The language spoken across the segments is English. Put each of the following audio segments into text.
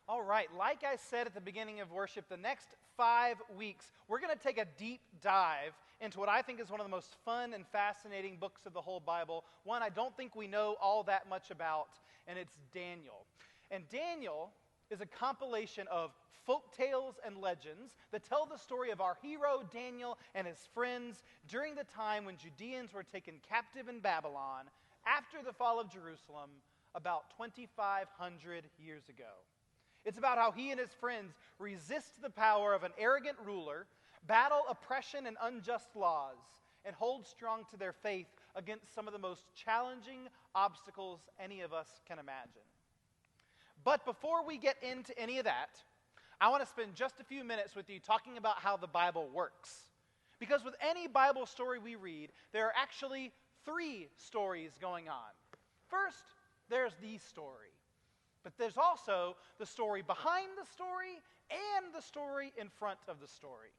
All right, like I said at the beginning of worship, the next 5 weeks, we're going to take a deep dive into what I think is one of the most fun and fascinating books of the whole Bible, one I don't think we know all that much about, and it's Daniel. And Daniel is a compilation of folk tales and legends that tell the story of our hero Daniel and his friends during the time when Judeans were taken captive in Babylon after the fall of Jerusalem about 2,500 years ago. It's about how he and his friends resist the power of an arrogant ruler, battle oppression and unjust laws, and hold strong to their faith against some of the most challenging obstacles any of us can imagine. But before we get into any of that, I want to spend just a few minutes with you talking about how the Bible works. Because with any Bible story we read, there are actually 3 stories going on. First, there's the story. But there's also the story behind the story and the story in front of the story.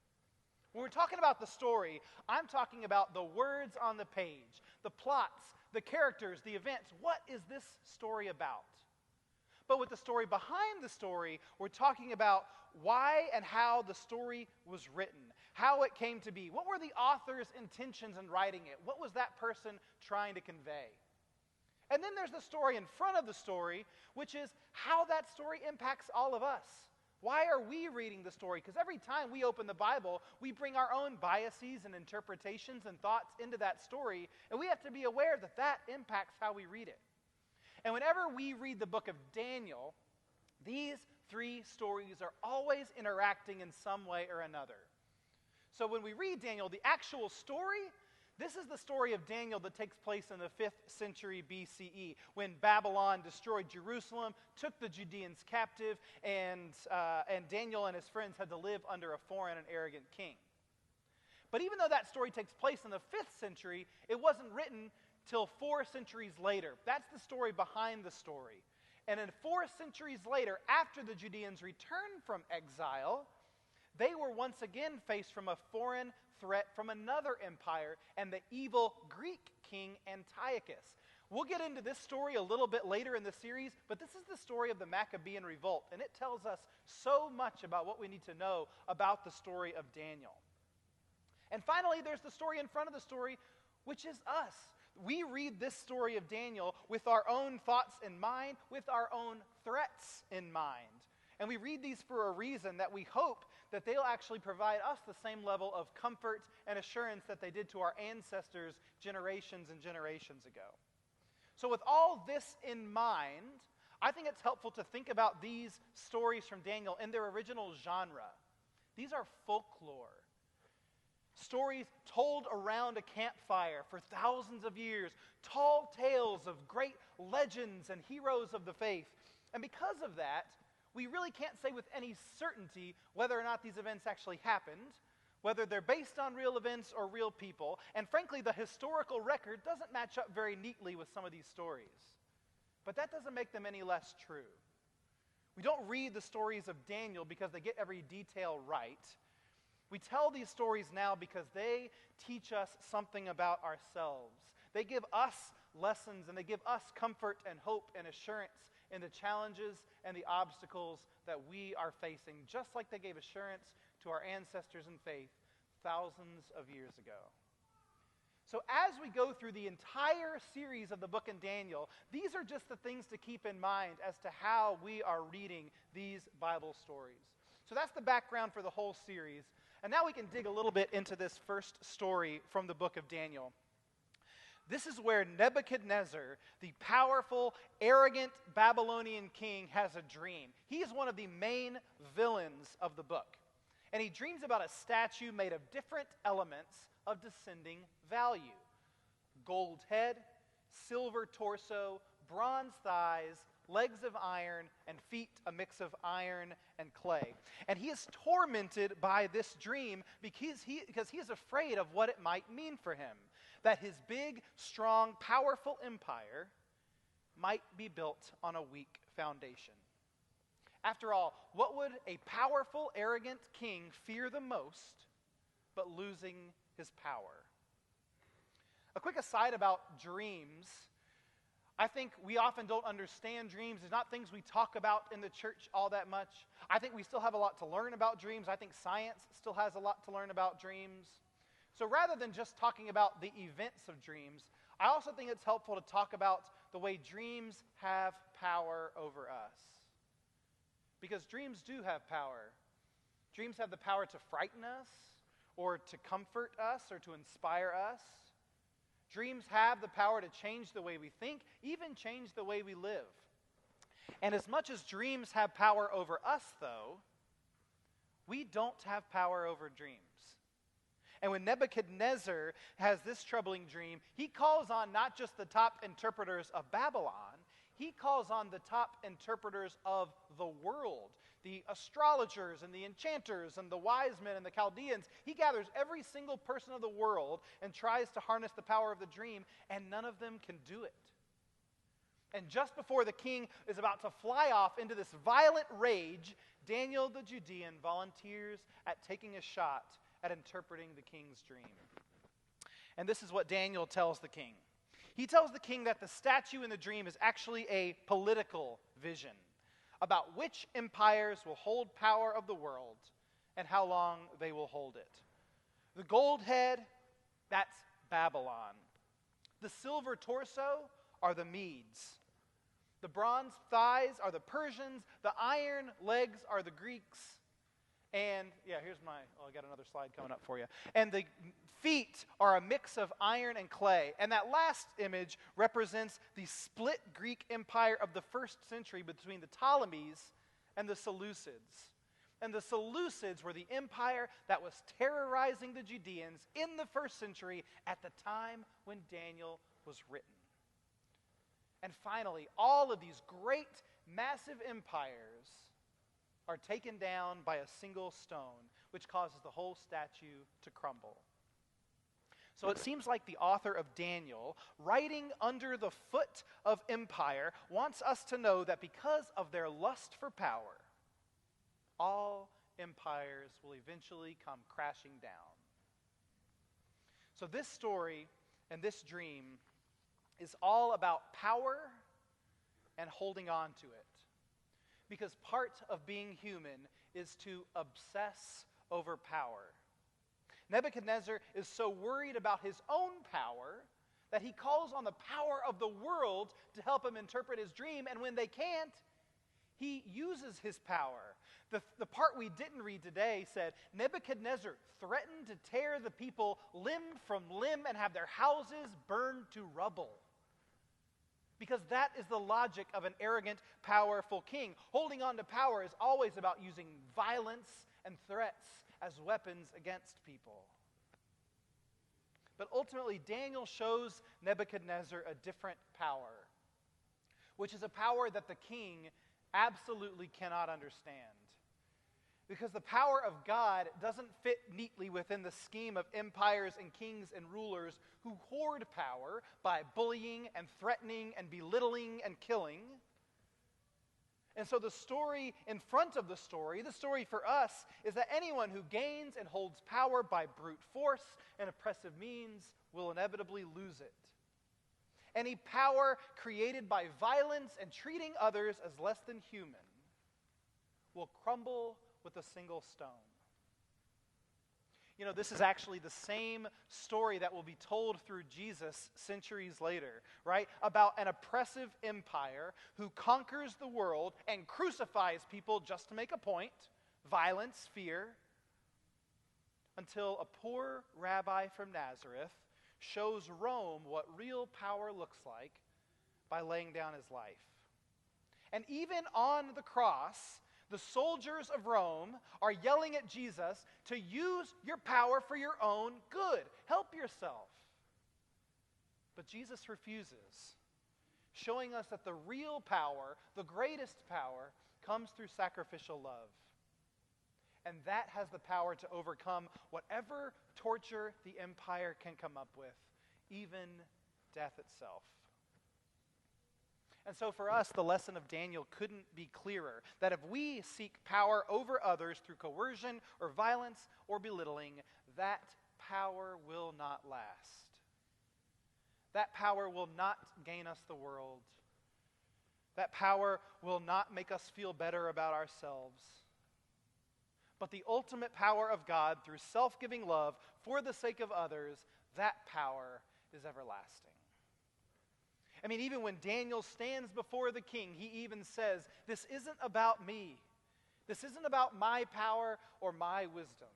When we're talking about the story, I'm talking about the words on the page, the plots, the characters, the events. What is this story about? But with the story behind the story, we're talking about why and how the story was written, how it came to be. What were the author's intentions in writing it? What was that person trying to convey? And then there's the story in front of the story, which is how that story impacts all of us. Why are we reading the story? Because every time we open the Bible, we bring our own biases and interpretations and thoughts into that story, and we have to be aware that that impacts how we read it. And whenever we read the book of Daniel, these 3 stories are always interacting in some way or another. So when we read Daniel, the actual story, this is the story of Daniel that takes place in the 5th century BCE, when Babylon destroyed Jerusalem, took the Judeans captive, and Daniel and his friends had to live under a foreign and arrogant king. But even though that story takes place in the 5th century, it wasn't written till 4 centuries later. That's the story behind the story. And then 4 centuries later, after the Judeans returned from exile, they were once again faced from a foreign threat from another empire and the evil Greek king Antiochus. We'll get into this story a little bit later in the series, but this is the story of the Maccabean revolt, and it tells us so much about what we need to know about the story of Daniel. And finally, there's the story in front of the story, which is us. We read this story of Daniel with our own thoughts in mind, with our own threats in mind. And we read these for a reason, that we hope that they'll actually provide us the same level of comfort and assurance that they did to our ancestors generations and generations ago. So with all this in mind, I think it's helpful to think about these stories from Daniel in their original genre. These are folklore. Stories told around a campfire for thousands of years, tall tales of great legends and heroes of the faith. And because of that, we really can't say with any certainty whether or not these events actually happened, whether they're based on real events or real people. And frankly, the historical record doesn't match up very neatly with some of these stories. But that doesn't make them any less true. We don't read the stories of Daniel because they get every detail right. We tell these stories now because they teach us something about ourselves. They give us lessons, and they give us comfort and hope and assurance in the challenges and the obstacles that we are facing, just like they gave assurance to our ancestors in faith thousands of years ago. So as we go through the entire series of the book in Daniel, these are just the things to keep in mind as to how we are reading these Bible stories. So that's the background for the whole series. And now we can dig a little bit into this first story from the book of Daniel. This is where Nebuchadnezzar, the powerful, arrogant Babylonian king, has a dream. He is one of the main villains of the book. And he dreams about a statue made of different elements of descending value. Gold head, silver torso, bronze thighs, legs of iron, and feet a mix of iron and clay. And he is tormented by this dream because he is afraid of what it might mean for him. That his big, strong, powerful empire might be built on a weak foundation. After all, what would a powerful, arrogant king fear the most but losing his power? A quick aside about dreams. I think we often don't understand dreams. It's not things we talk about in the church all that much. I think we still have a lot to learn about dreams. I think science still has a lot to learn about dreams. So rather than just talking about the events of dreams, I also think it's helpful to talk about the way dreams have power over us. Because dreams do have power. Dreams have the power to frighten us, or to comfort us, or to inspire us. Dreams have the power to change the way we think, even change the way we live. And as much as dreams have power over us, though, we don't have power over dreams. And when Nebuchadnezzar has this troubling dream, he calls on not just the top interpreters of Babylon, he calls on the top interpreters of the world, the astrologers and the enchanters and the wise men and the Chaldeans. He gathers every single person of the world and tries to harness the power of the dream, and none of them can do it. And just before the king is about to fly off into this violent rage, Daniel the Judean volunteers at taking a shot at interpreting the king's dream. And this is what Daniel tells the king. He tells the king that the statue in the dream is actually a political vision about which empires will hold power of the world and how long they will hold it. The gold head, that's Babylon. The silver torso are the Medes. The bronze thighs are the Persians. The iron legs are the Greeks. And, I got another slide coming up for you. And the feet are a mix of iron and clay. And that last image represents the split Greek empire of the first century between the Ptolemies and the Seleucids. And the Seleucids were the empire that was terrorizing the Judeans in the first century at the time when Daniel was written. And finally, all of these great, massive empires are taken down by a single stone, which causes the whole statue to crumble. So it seems like the author of Daniel, writing under the foot of empire, wants us to know that because of their lust for power, all empires will eventually come crashing down. So this story and this dream is all about power and holding on to it. Because part of being human is to obsess over power. Nebuchadnezzar is so worried about his own power that he calls on the power of the world to help him interpret his dream, and when they can't, he uses his power. The part we didn't read today said, Nebuchadnezzar threatened to tear the people limb from limb and have their houses burned to rubble. Because that is the logic of an arrogant, powerful king. Holding on to power is always about using violence and threats as weapons against people. But ultimately, Daniel shows Nebuchadnezzar a different power, which is a power that the king absolutely cannot understand. Because the power of God doesn't fit neatly within the scheme of empires and kings and rulers who hoard power by bullying and threatening and belittling and killing. And so the story in front of the story for us, is that anyone who gains and holds power by brute force and oppressive means will inevitably lose it. Any power created by violence and treating others as less than human will crumble with a single stone. You know, this is actually the same story that will be told through Jesus centuries later, right? About an oppressive empire who conquers the world and crucifies people just to make a point, violence, fear, until a poor rabbi from Nazareth shows Rome what real power looks like by laying down his life. And even on the cross, the soldiers of Rome are yelling at Jesus to use your power for your own good. Help yourself. But Jesus refuses, showing us that the real power, the greatest power, comes through sacrificial love. And that has the power to overcome whatever torture the empire can come up with, even death itself. And so for us, the lesson of Daniel couldn't be clearer, that if we seek power over others through coercion or violence or belittling, that power will not last. That power will not gain us the world. That power will not make us feel better about ourselves. But the ultimate power of God through self-giving love for the sake of others, that power is everlasting. I mean, even when Daniel stands before the king, he even says, this isn't about me. This isn't about my power or my wisdom.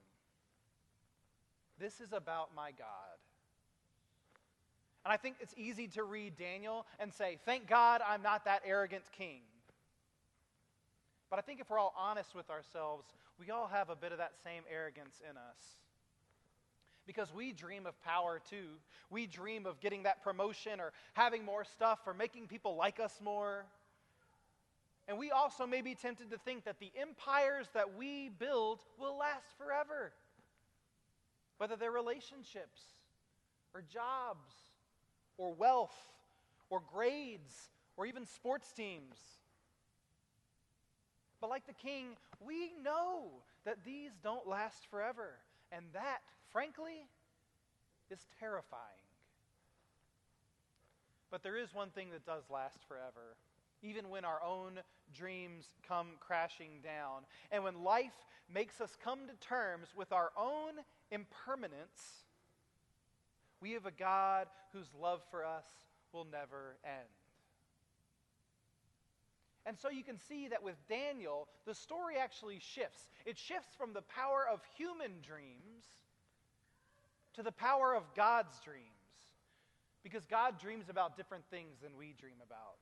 This is about my God. And I think it's easy to read Daniel and say, thank God I'm not that arrogant king. But I think if we're all honest with ourselves, we all have a bit of that same arrogance in us. Because we dream of power too. We dream of getting that promotion or having more stuff or making people like us more. And we also may be tempted to think that the empires that we build will last forever. Whether they're relationships or jobs or wealth or grades or even sports teams. But like the king, we know that these don't last forever. And that, frankly, is terrifying. But there is one thing that does last forever, even when our own dreams come crashing down. And when life makes us come to terms with our own impermanence, we have a God whose love for us will never end. And so you can see that with Daniel, the story actually shifts. It shifts from the power of human dreams to the power of God's dreams. Because God dreams about different things than we dream about.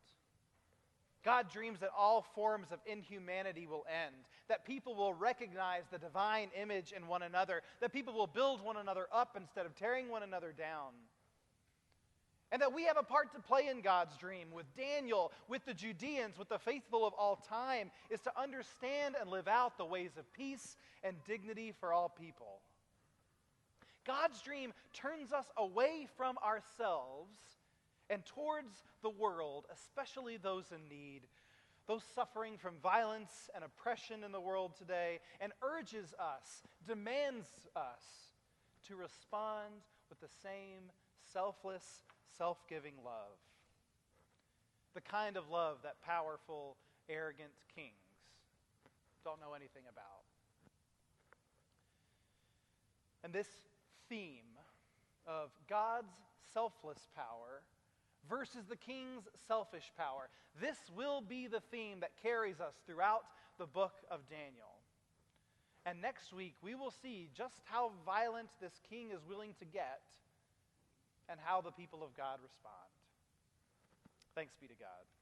God dreams that all forms of inhumanity will end, that people will recognize the divine image in one another, that people will build one another up instead of tearing one another down. And that we have a part to play in God's dream with Daniel, with the Judeans, with the faithful of all time, is to understand and live out the ways of peace and dignity for all people. God's dream turns us away from ourselves and towards the world, especially those in need, those suffering from violence and oppression in the world today, and urges us, demands us to respond with the same selfless, self-giving love. The kind of love that powerful, arrogant kings don't know anything about. And this theme of God's selfless power versus the king's selfish power, this will be the theme that carries us throughout the book of Daniel. And next week, we will see just how violent this king is willing to get and how the people of God respond. Thanks be to God.